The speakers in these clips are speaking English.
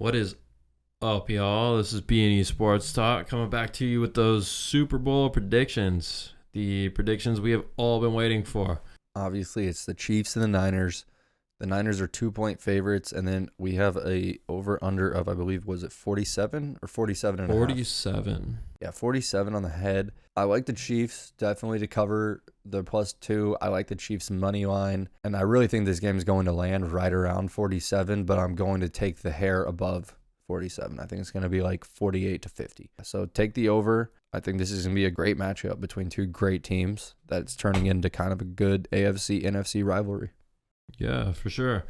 What is up, y'all? This is B&E Sports Talk coming back to you with those Super Bowl predictions. The predictions we have all been waiting for. Obviously, it's the Chiefs and the Niners. The Niners are 2-point favorites, and then we have a over-under of, I believe, was it 47 or 47 and a half? 47. Yeah, 47 on the head. I like the Chiefs definitely to cover the +2. I like the Chiefs money line, and I really think this game is going to land right around 47, but I'm going to take the hair above 47. I think it's going to be like 48-50. So take the over. I think this is going to be a great matchup between two great teams that's turning into kind of a good AFC-NFC rivalry. Yeah, for sure.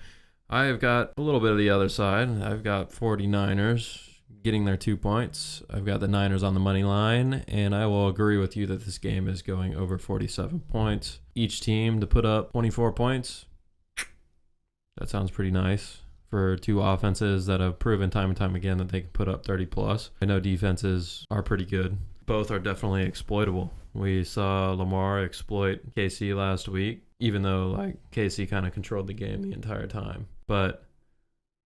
I've got a little bit of the other side. I've got 49ers getting their 2 points. I've got the Niners on the money line, and I will agree with you that this game is going over 47 points. Each team to put up 24 points. That sounds pretty nice for two offenses that have proven time and time again that they can put up 30 plus. I know defenses are pretty good. Both are definitely exploitable. We saw Lamar exploit KC last week, even though KC kind of controlled the game the entire time. But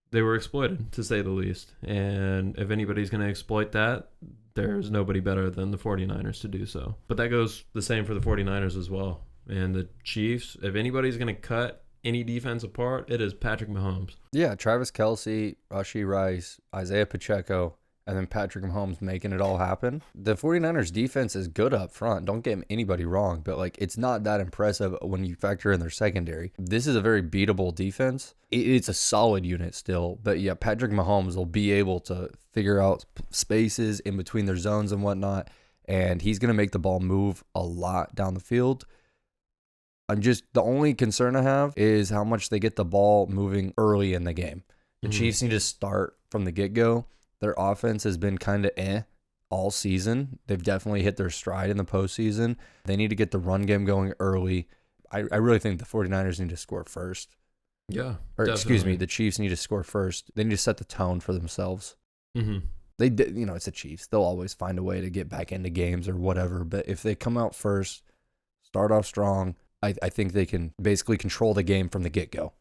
they were exploited, to say the least. And if anybody's going to exploit that, there's nobody better than the 49ers to do so. But that goes the same for the 49ers as well. And the Chiefs, if anybody's going to cut any defense apart, it is Patrick Mahomes. Yeah, Travis Kelce, Rashee Rice, Isaiah Pacheco, and then Patrick Mahomes making it all happen. The 49ers defense is good up front. Don't get anybody wrong, but it's not that impressive when you factor in their secondary. This is a very beatable defense. It's a solid unit still, but yeah, Patrick Mahomes will be able to figure out spaces in between their zones and whatnot, and he's going to make the ball move a lot down the field. The only concern I have is how much they get the ball moving early in the game. The Chiefs need to start from the get-go. Their offense has been kind of all season. They've definitely hit their stride in the postseason. They need to get the run game going early. I really think the 49ers need to score first. Yeah, or excuse me, the Chiefs need to score first. They need to set the tone for themselves. Mm-hmm. It's the Chiefs. They'll always find a way to get back into games or whatever. But if they come out first, start off strong, I think they can basically control the game from the get-go.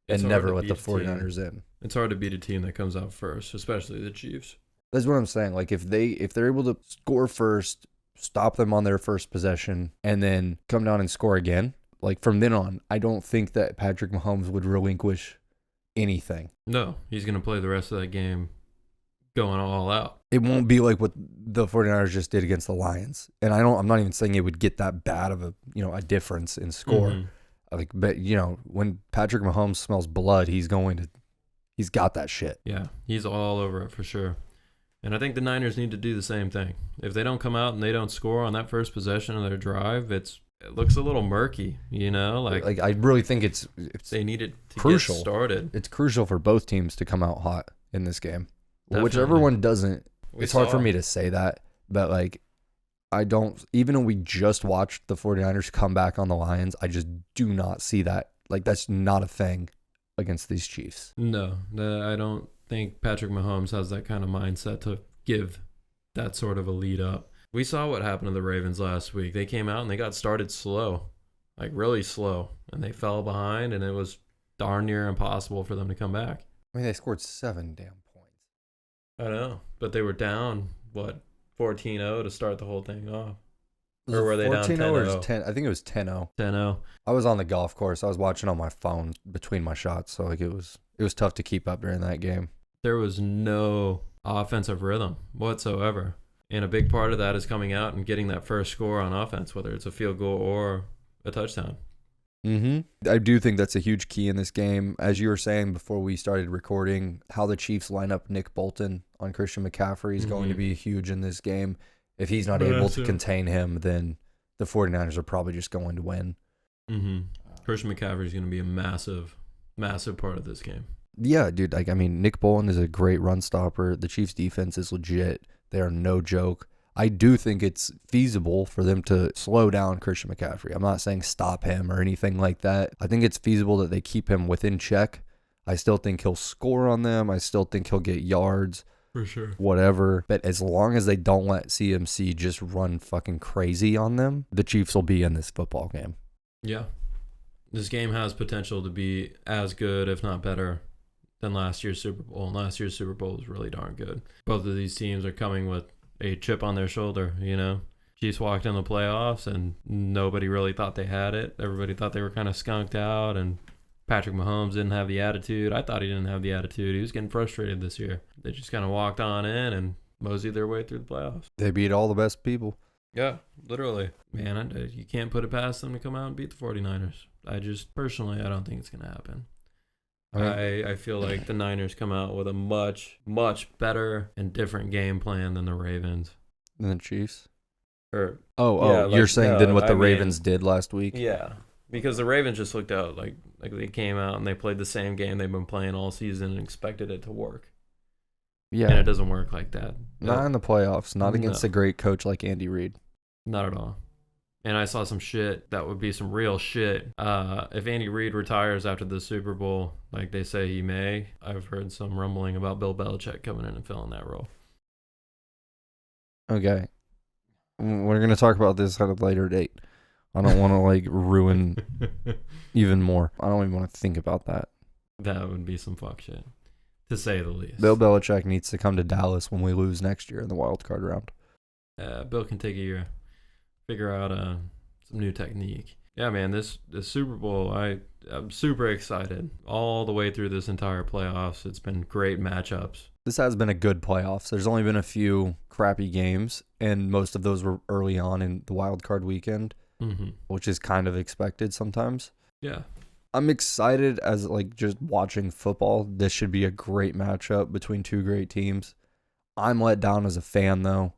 And never let the 49ers in. It's hard to beat a team that comes out first, especially the Chiefs. That's what I'm saying. If they're able to score first, stop them on their first possession, and then come down and score again, from then on, I don't think that Patrick Mahomes would relinquish anything. No, he's going to play the rest of that game going all out. It won't be like what the 49ers just did against the Lions. And I'm not even saying it would get that bad of a difference in score. Mm-hmm. But when Patrick Mahomes smells blood, he's got that shit. Yeah, he's all over it for sure. And I think the Niners need to do the same thing. If they don't come out and they don't score on that first possession of their drive, it looks a little murky, I really think it's they need it to crucial. Get started. It's crucial for both teams to come out hot in this game. Whichever one doesn't, it's hard for me to say that, but I don't, even when we just watched the 49ers come back on the Lions, I just do not see that. That's not a thing against these Chiefs. No, I don't think Patrick Mahomes has that kind of mindset to give that sort of a lead up. We saw what happened to the Ravens last week. They came out and they got started slow, really slow, and they fell behind, and it was darn near impossible for them to come back. I mean, they scored 7 damn points. I know, but they were down, 14-0 to start the whole thing off. Or were they down 10-0? 10? I think it was 10-0. 10-0. I was on the golf course. I was watching on my phone between my shots, so it was tough to keep up during that game. There was no offensive rhythm whatsoever. And a big part of that is coming out and getting that first score on offense, whether it's a field goal or a touchdown. Mm-hmm. I do think that's a huge key in this game. As you were saying before we started recording, how the Chiefs line up Nick Bolton on Christian McCaffrey is going to be huge in this game. If he's not able to contain him, then the 49ers are probably just going to win. Mm-hmm. Christian McCaffrey is going to be a massive, massive part of this game. Yeah, dude. Nick Bolton is a great run stopper. The Chiefs' defense is legit. They are no joke. I do think it's feasible for them to slow down Christian McCaffrey. I'm not saying stop him or anything like that. I think it's feasible that they keep him within check. I still think he'll score on them. I still think he'll get yards. For sure. Whatever. But as long as they don't let CMC just run fucking crazy on them, the Chiefs will be in this football game. Yeah. This game has potential to be as good, if not better, than last year's Super Bowl. And last year's Super Bowl was really darn good. Both of these teams are coming with a chip on their shoulder, you know. Chiefs walked in the playoffs and nobody really thought they had it. Everybody thought they were kind of skunked out, and Patrick Mahomes didn't have the attitude. I thought he didn't have the attitude. He was getting frustrated this year. They just kind of walked on in and moseyed their way through the playoffs. They beat all the best people. Yeah, literally. Man, you can't put it past them to come out and beat the 49ers. I don't think it's going to happen. I feel like the Niners come out with a much, much better and different game plan than the Ravens. And the Chiefs? You're saying than what the Ravens did last week? Yeah, because the Ravens just looked out like they came out and they played the same game they've been playing all season and expected it to work. Yeah. And it doesn't work like that. Not in the playoffs. Not against a great coach like Andy Reid. Not at all. And I saw some shit that would be some real shit. If Andy Reid retires after the Super Bowl, like they say he may, I've heard some rumbling about Bill Belichick coming in and filling that role. Okay. We're going to talk about this at a later date. I don't want to ruin even more. I don't even want to think about that. That would be some fuck shit, to say the least. Bill Belichick needs to come to Dallas when we lose next year in the wild card round. Bill can take a year, figure out some new technique. Yeah, man, this Super Bowl, I'm super excited all the way through this entire playoffs. It's been great matchups. This has been a good playoffs. There's only been a few crappy games, and most of those were early on in the wild card weekend, which is kind of expected sometimes. Yeah. I'm excited as just watching football. This should be a great matchup between two great teams. I'm let down as a fan, though.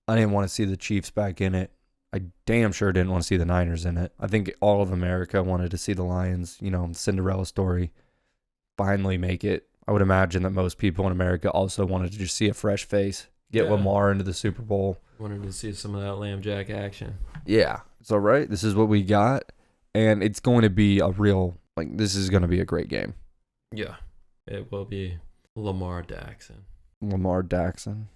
I didn't want to see the Chiefs back in it. I damn sure didn't want to see the Niners in it. I think all of America wanted to see the Lions, Cinderella story, finally make it. I would imagine that most people in America also wanted to just see a fresh face, get Lamar into the Super Bowl. Wanted to see some of that lamb jack action. Yeah. It's all right. This is what we got. And it's going to be this is going to be a great game. Yeah. It will be Lamar Jackson. Lamar Jackson.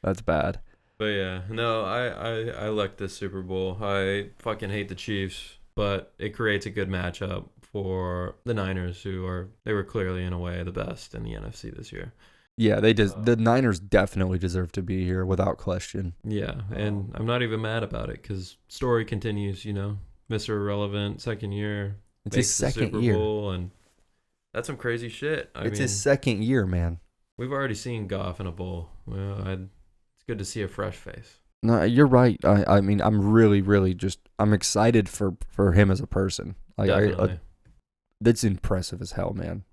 That's bad. But yeah, no, I like this Super Bowl. I fucking hate the Chiefs, but it creates a good matchup for the Niners, they were clearly in a way the best in the NFC this year. Yeah, the Niners definitely deserve to be here without question. Yeah, and I'm not even mad about it because story continues. Mr. Irrelevant, second year. It's his second Super year, Bowl, and that's some crazy shit. It's his second year, man. We've already seen Goff in a bowl. Well, it's good to see a fresh face. No, you're right. I mean, I'm really, really I'm excited for him as a person. Definitely. That's impressive as hell, man.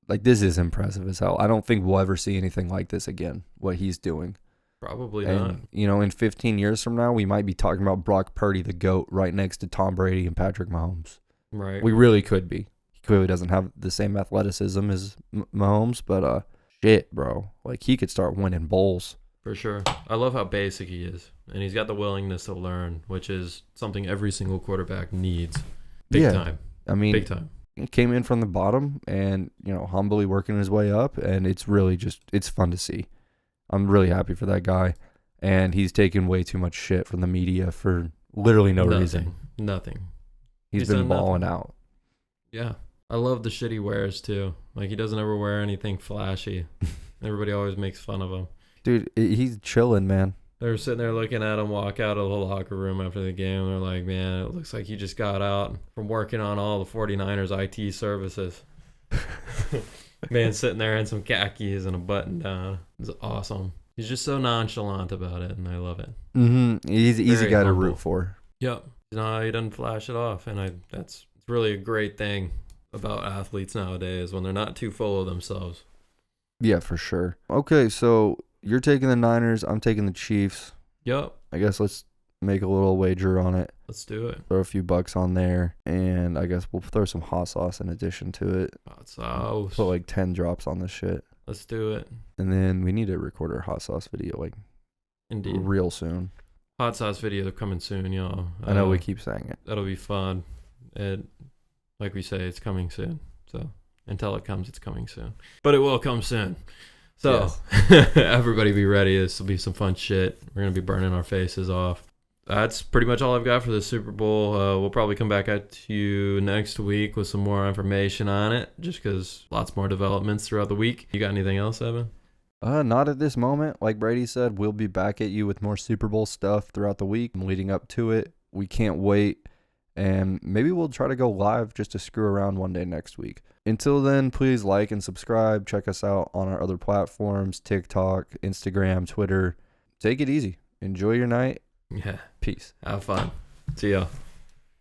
This is impressive as hell. I don't think we'll ever see anything like this again, what he's doing. Probably not. In 15 years from now, we might be talking about Brock Purdy, the GOAT, right next to Tom Brady and Patrick Mahomes. Right. We really could be. He clearly doesn't have the same athleticism as Mahomes, but shit, bro. He could start winning bowls. For sure. I love how basic he is. And he's got the willingness to learn, which is something every single quarterback needs. Big time. I mean, big time. He came in from the bottom and, humbly working his way up. And it's really it's fun to see. I'm really happy for that guy. And he's taken way too much shit from the media for literally no reason. Nothing. He's been balling out. Yeah. I love the shit he wears, too. He doesn't ever wear anything flashy. Everybody always makes fun of him. Dude, he's chilling, man. They were sitting there looking at him walk out of the locker room after the game. They're like, man, it looks like he just got out from working on all the 49ers IT services. Man sitting there in some khakis and a button down. It's awesome. He's just so nonchalant about it, and I love it. He's an easy guy humble. to root for. Yep. No, he doesn't flash it off, and it's really a great thing about athletes nowadays when they're not too full of themselves. Yeah, for sure. Okay, so you're taking the Niners. I'm taking the Chiefs. Yep. I guess let's make a little wager on it. Let's do it. Throw a few bucks on there, and I guess we'll throw some hot sauce in addition to it. Hot sauce. Put 10 drops on this shit. Let's do it. And then we need to record our hot sauce video Indeed. Real soon. Hot sauce video coming soon, y'all. I know we keep saying it. That'll be fun. Like we say, it's coming soon. So until it comes, it's coming soon. But it will come soon. So yes. Everybody be ready. This will be some fun shit. We're going to be burning our faces off. That's pretty much all I've got for the Super Bowl. We'll probably come back at you next week with some more information on it, just because lots more developments throughout the week. You got anything else, Evan? Not at this moment. Like Brady said, we'll be back at you with more Super Bowl stuff throughout the week leading up to it. We can't wait. And maybe we'll try to go live just to screw around one day next week. Until then, please like and subscribe. Check us out on our other platforms, TikTok, Instagram, Twitter. Take it easy. Enjoy your night. Yeah. Peace. Have fun. See ya.